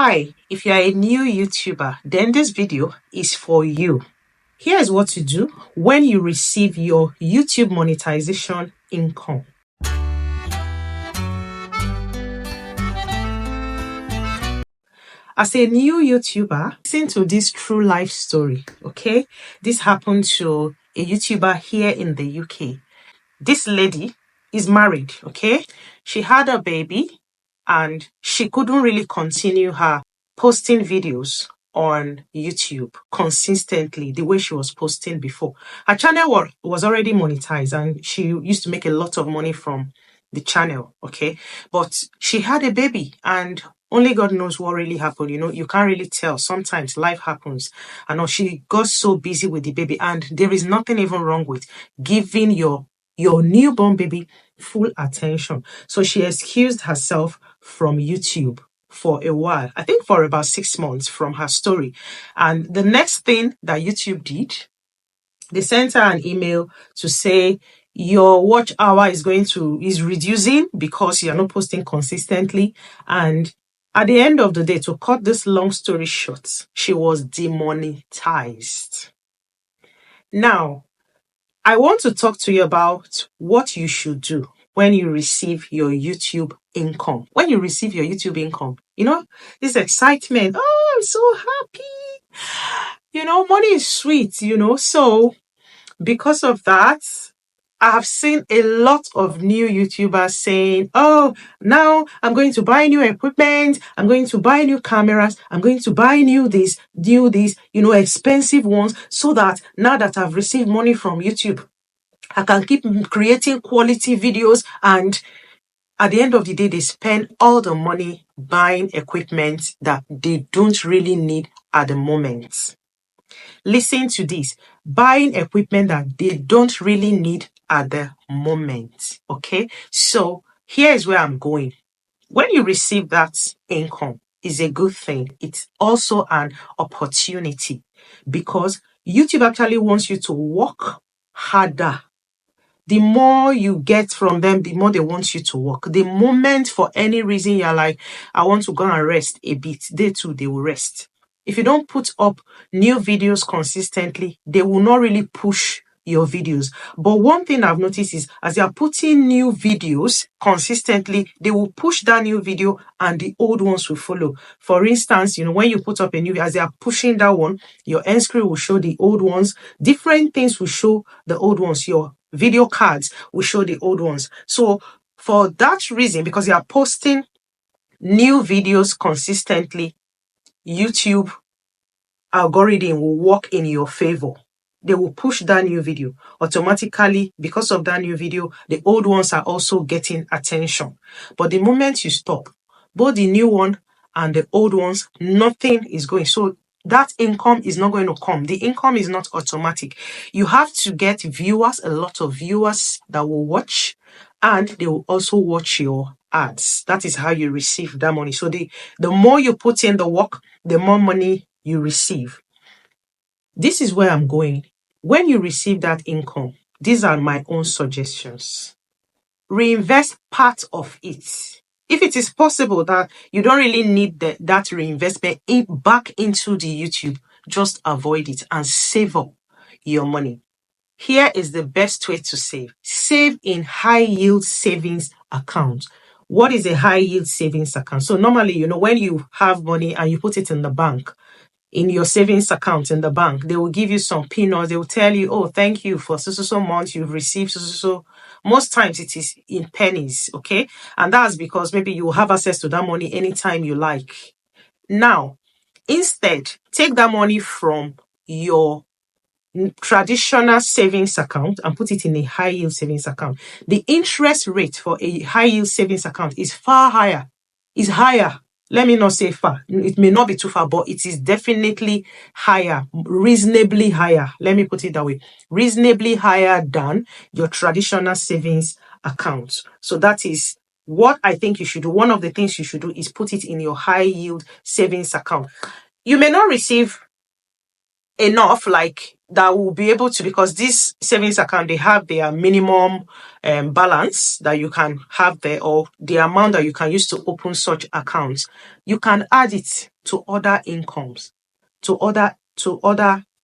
Hi, if you are a new YouTuber, then this video is for you. Here is what to do when you receive your YouTube monetization income. As a new YouTuber, listen to this true life story, okay? This happened to a YouTuber here in the UK. This lady is married, okay? She had a baby and she couldn't really continue her posting videos on YouTube consistently the way she was posting before. Her channel was already monetized and she used to make a lot of money from the channel, okay? But she had a baby and only God knows what really happened. You know, you can't really tell. Sometimes life happens. I know she got so busy with the baby, and there is nothing even wrong with giving your newborn baby full attention. So she excused herself from YouTube for a while, I think for about 6 months from her story. And the next thing that YouTube did, they sent her an email to say your watch hour is reducing because you're not posting consistently. And at the end of the day, to cut this long story short, she was demonetized. Now, I want to talk to you about what you should do when you receive your YouTube income. When you receive your YouTube income, you know, this excitement. Oh, I'm so happy. You know, money is sweet, you know. So because of that, I have seen a lot of new YouTubers saying, oh, now I'm going to buy new equipment. I'm going to buy new cameras. I'm going to buy new this, expensive ones, so that now that I've received money from YouTube, I can keep creating quality videos. And at the end of the day, they spend all the money buying equipment that they don't really need at the moment. Listen to this. Buying equipment that they don't really need at the moment. Okay? So here is where I'm going. When you receive that income, is a good thing. It's also an opportunity because YouTube actually wants you to work harder. The more you get from them, the more they want you to work. The moment for any reason you're like, I want to go and rest a bit, they too, they will rest. If you don't put up new videos consistently, they will not really push your videos. But one thing I've noticed is as you are putting new videos consistently, they will push that new video and the old ones will follow. For instance, when you put up a new video, as they are pushing that one, your end screen will show the old ones. Different things will show the old ones. Your video cards will show the old ones. So for that reason, because you are posting new videos consistently, YouTube algorithm will work in your favor. They will push that new video automatically. Because of that new video, the old ones are also getting attention. But the moment you stop, both the new one and the old ones, nothing is going. So that income is not going to come. The income is not automatic. You have to get viewers, a lot of viewers that will watch, and they will also watch your ads. That is how you receive that money. So the more you put in the work, the more money you receive. This is where I'm going. When you receive that income, these are my own suggestions. Reinvest part of it. If it is possible that you don't really need that reinvestment back into the YouTube, just avoid it and save up your money. Here is the best way to save. Save in high yield savings account. What is a high yield savings account? So normally, when you have money and you put it in the bank, in your savings account in the bank, they will give you some peanuts. They will tell you, oh, thank you for so months you've received so. Most times it is in pennies, okay? And that's because maybe you have access to that money anytime you like. Now, instead, take that money from your traditional savings account and put it in a high yield savings account. The interest rate for a high yield savings account is far higher. Is higher. Let me not say far. It may not be too far, but it is definitely higher, reasonably higher. Let me put it that way. Reasonably higher than your traditional savings account. So that is what I think you should do. One of the things you should do is put it in your high yield savings account. You may not receive enough, like that will be able to, because this savings account, they have their minimum balance that you can have there, or the amount that you can use to open such accounts. You can add it to other incomes, to other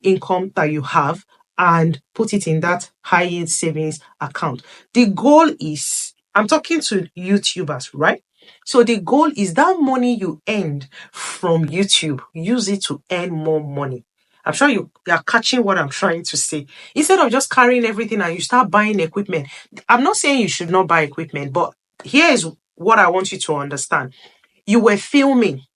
income that you have, and put it in that high yield savings account. The goal is, I'm talking to YouTubers, right? So the goal is that money you earned from YouTube, use it to earn more money. I'm sure you are catching what I'm trying to say. Instead of just carrying everything and you start buying equipment. I'm not saying you should not buy equipment, but here is what I want you to understand. You were filming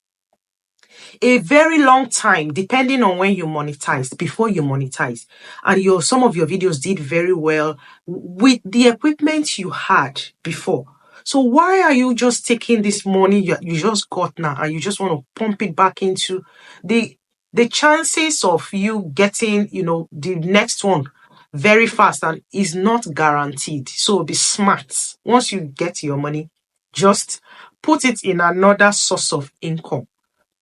a very long time, depending on when you monetized, before you monetized, and some of your videos did very well with the equipment you had before. So why are you just taking this money you just got now and you just want to pump it back into the chances of you getting, the next one very fast and is not guaranteed. So be smart. Once you get your money, just put it in another source of income.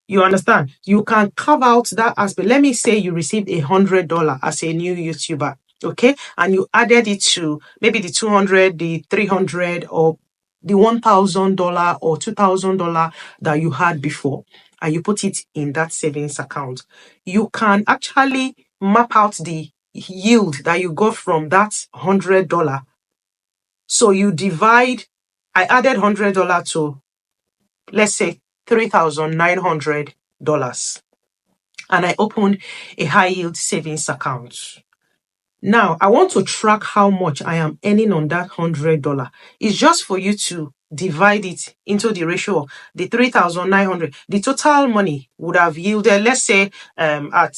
You understand? You can carve out that aspect. Let me say you received $100 as a new YouTuber, okay? And you added it to maybe the 200, the 300, or the $1,000 or $2,000 that you had before, and you put it in that savings account. You can actually map out the yield that you got from that $100. So you divide, I added $100 to, let's say, $3,900. And I opened a high yield savings account. Now, I want to track how much I am earning on that $100. It's just for you to divide it into the ratio of the 3,900. The total money would have yielded, let's say, at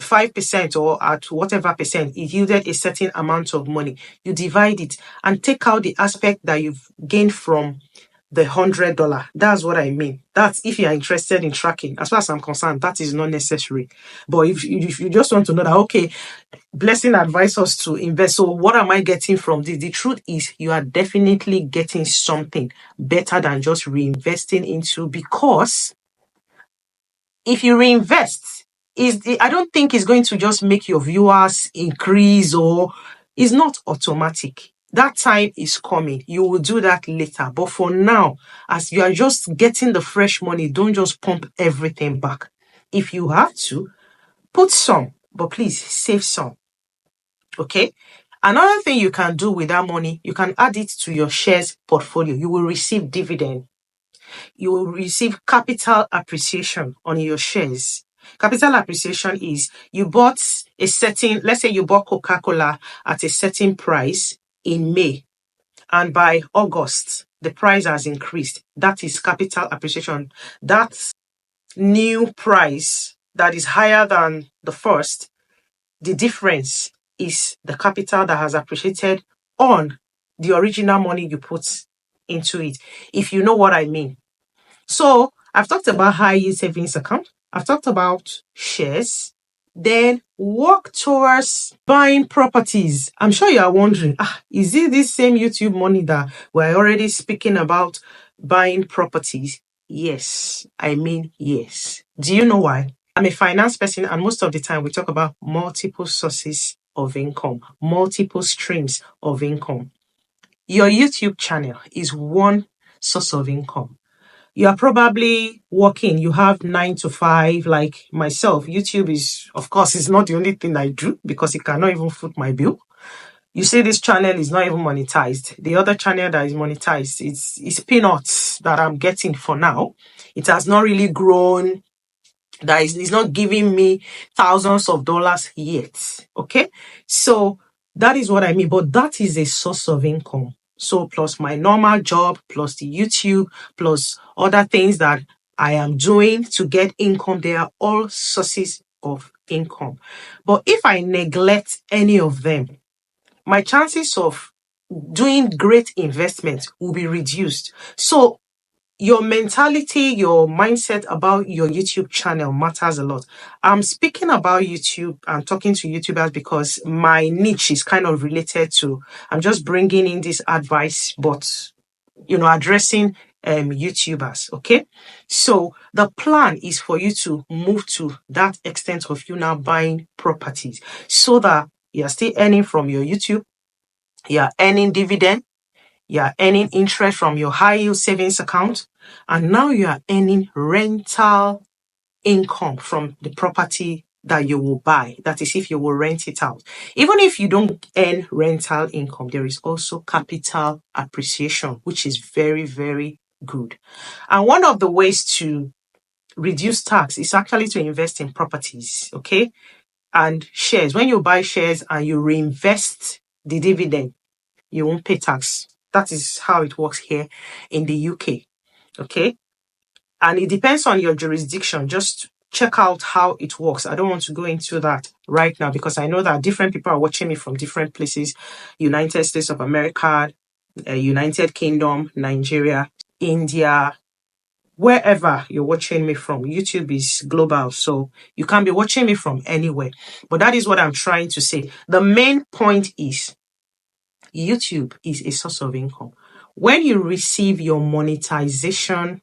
5% or at whatever percent, it yielded a certain amount of money. You divide it and take out the aspect that you've gained from the $100. That's what I mean. That's if you are interested in tracking. As far as I'm concerned, that is not necessary. But if you just want to know that, okay, Blessing advised us to invest. So what am I getting from this? The truth is you are definitely getting something better than just reinvesting into, because if you reinvest, I don't think it's going to just make your viewers increase, or it's not automatic. That time is coming. You will do that later. But for now, as you are just getting the fresh money, don't just pump everything back. If you have to, put some, but please save some. Okay? Another thing you can do with that money, you can add it to your shares portfolio. You will receive dividend. You will receive capital appreciation on your shares. Capital appreciation is you bought a certain, let's say you bought Coca-Cola at a certain price in May, and by August, the price has increased. That is capital appreciation. That new price that is higher than the first, the difference is the capital that has appreciated on the original money you put into it, if you know what I mean. So I've talked about high yield savings account. I've talked about shares. Then work towards buying properties. I'm sure you are wondering, is it this same YouTube money that we're already speaking about buying properties? Yes, I mean yes. Do you know why? I'm a finance person, and most of the time we talk about multiple sources of income, multiple streams of income. Your YouTube channel is one source of income. You are probably working, you have 9 to 5, like myself. YouTube is, of course, is not the only thing I do, because it cannot even foot my bill. You see, this channel is not even monetized. The other channel that is monetized, it's peanuts that I'm getting for now. It has not really grown. That is not giving me thousands of dollars yet. Okay. So that is what I mean. But that is a source of income. So plus my normal job, plus the YouTube, plus other things that I am doing to get income, they are all sources of income. But if I neglect any of them, my chances of doing great investments will be reduced. So your mentality, your mindset about your YouTube channel matters a lot. I'm speaking about YouTube and talking to YouTubers because my niche is kind of related to, I'm just bringing in this advice, but, addressing YouTubers. Okay, so the plan is for you to move to that extent of you now buying properties, so that you're still earning from your YouTube, you're earning dividend, you're earning interest from your high yield savings account, and now you are earning rental income from the property that you will buy. That is, if you will rent it out. Even if you don't earn rental income, there is also capital appreciation, which is very, very good. And one of the ways to reduce tax is actually to invest in properties, okay? And shares. When you buy shares and you reinvest the dividend, you won't pay tax. That is how it works here in the UK, okay? And it depends on your jurisdiction. Just check out how it works. I don't want to go into that right now because I know that different people are watching me from different places: United States of America, United Kingdom, Nigeria, India, wherever you're watching me from. YouTube is global, so you can be watching me from anywhere. But that is what I'm trying to say. The main point is YouTube is a source of income. When you receive your monetization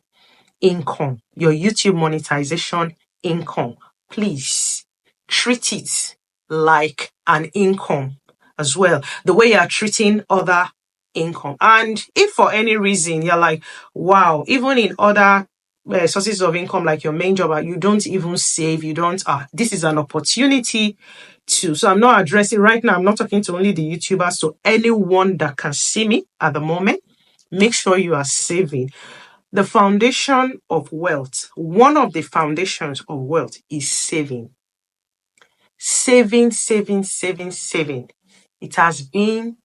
income, your YouTube monetization income, please treat it like an income as well, the way you are treating other income. And if for any reason you're like, wow, even in other sources of income, like your main job, you don't even save, you don't, this is an opportunity to. So I'm not addressing right now, I'm not talking to only the YouTubers, so anyone that can see me at the moment, make sure you are saving. The foundation of wealth, one of the foundations of wealth is saving. Saving, saving, saving, saving. It has been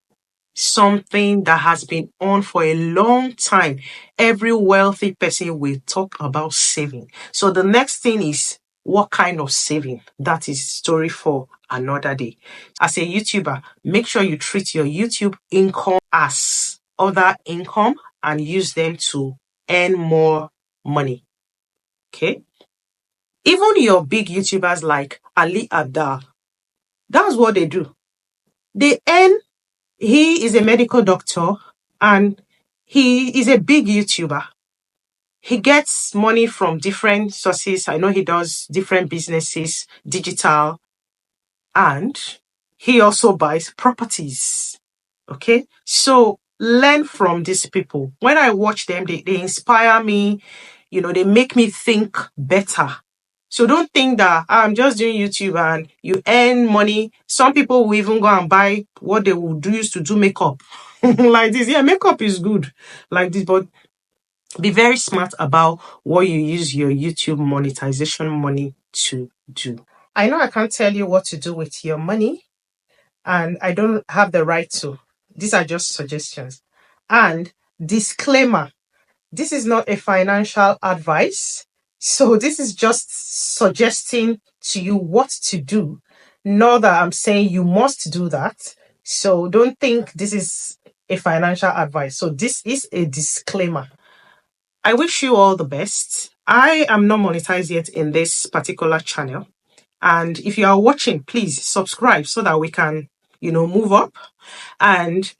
something that has been on for a long time. Every wealthy person will talk about saving. So the next thing is, what kind of saving? That is story for another day. As a YouTuber, make sure you treat your YouTube income as other income and use them to earn more money. Okay? Even your big YouTubers like Ali Abdal, that's what they do. They earn, he is a medical doctor and he is a big YouTuber. He gets money from different sources. I know he does different businesses, digital, and he also buys properties. Okay? So learn from these people. When I watch them, they inspire me. They make me think better. So don't think that I'm just doing YouTube and you earn money. Some people will even go and buy what they would use to do makeup. Like this. Yeah, makeup is good like this, but be very smart about what you use your YouTube monetization money to do. I know I can't tell you what to do with your money, and I don't have the right to. These are just suggestions. And disclaimer, this is not a financial advice. So this is just suggesting to you what to do. Not that I'm saying you must do that. So don't think this is a financial advice. So this is a disclaimer. I wish you all the best. I am not monetized yet in this particular channel. And if you are watching, please subscribe so that we can, move up. And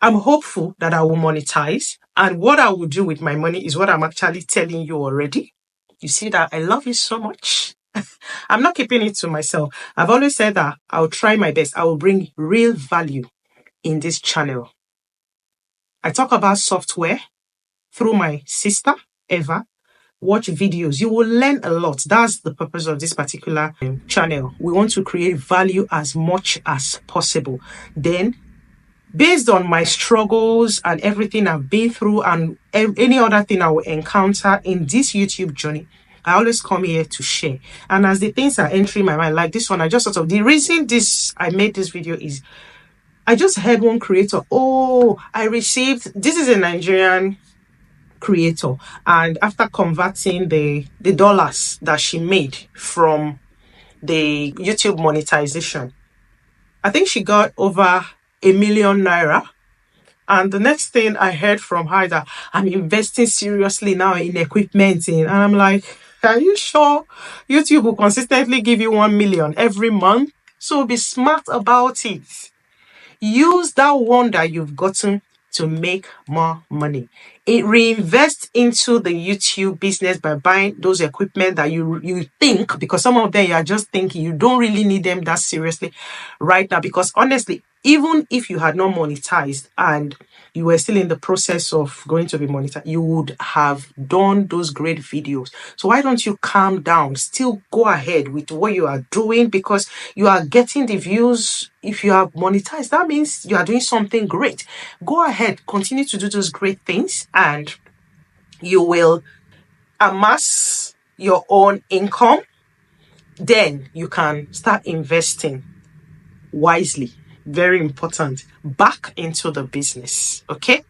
I'm hopeful that I will monetize. And what I will do with my money is what I'm actually telling you already. You see that I love you so much. I'm not keeping it to myself. I've always said that I'll try my best. I will bring real value in this channel. I talk about software through my sister, Eva. Watch videos. You will learn a lot. That's the purpose of this particular channel. We want to create value as much as possible. Then, based on my struggles and everything I've been through and any other thing I will encounter in this YouTube journey, I always come here to share. And as the things are entering my mind, like this one, the reason I made this video is I just heard one creator, this is a Nigerian creator, and after converting the dollars that she made from the YouTube monetization, I think she got over 1 million naira. And the next thing I heard from her is that I'm investing seriously now in equipment. And I'm like, are you sure YouTube will consistently give you 1 million every month? So be smart about it. Use that one that you've gotten to make more money. reinvest into the YouTube business by buying those equipment that you think, because some of them you are just thinking you don't really need them that seriously right now. Because honestly, even if you had not monetized and you were still in the process of going to be monetized, you would have done those great videos. So why don't you calm down? Still go ahead with what you are doing, because you are getting the views. If you have monetized, that means you are doing something great. Go ahead, continue to do those great things, and you will amass your own income. Then you can start investing wisely. Very important. Back into the business. Okay.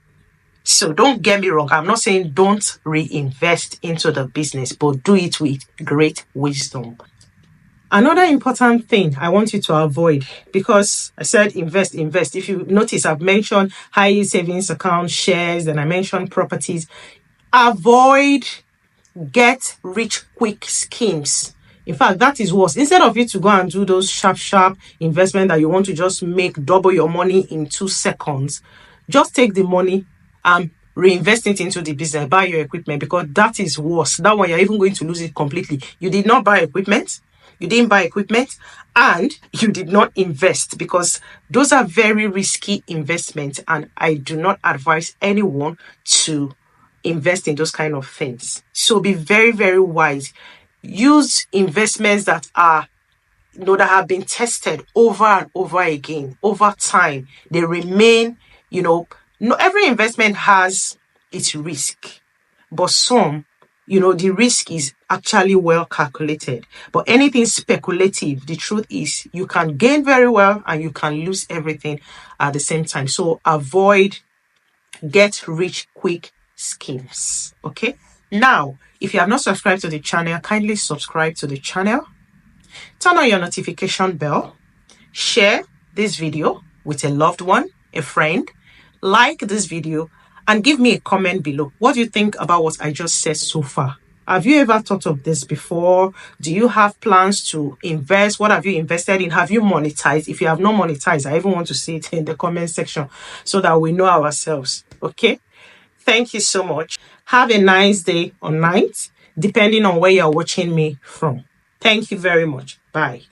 So don't get me wrong. I'm not saying don't reinvest into the business, but do it with great wisdom. Another important thing I want you to avoid, because I said invest. If you notice, I've mentioned high yield savings account, shares, and I mentioned properties. Avoid get rich quick schemes. In fact, that is worse. Instead of you to go and do those sharp investment that you want to just make double your money in 2 seconds, just take the money and reinvest it into the business, buy your equipment, because that is worse. That one, you're even going to lose it completely. You did not buy equipment. You didn't buy equipment and you did not invest, because those are very risky investments, and I do not advise anyone to invest in those kind of things. So be very, very wise. Use investments that are that have been tested over and over again, over time. They remain, no every investment has its risk, but some, the risk is actually well calculated. But anything speculative, the truth is you can gain very well and you can lose everything at the same time. So avoid get rich quick schemes. Okay. Now, if you have not subscribed to the channel, kindly subscribe to the channel. Turn on your notification bell. Share this video with a loved one, a friend. Like this video and give me a comment below. What do you think about what I just said so far? Have you ever thought of this before? Do you have plans to invest? What have you invested in? Have you monetized? If you have not monetized, I even want to see it in the comment section so that we know ourselves. Okay? Thank you so much. Have a nice day or night, depending on where you're watching me from. Thank you very much. Bye.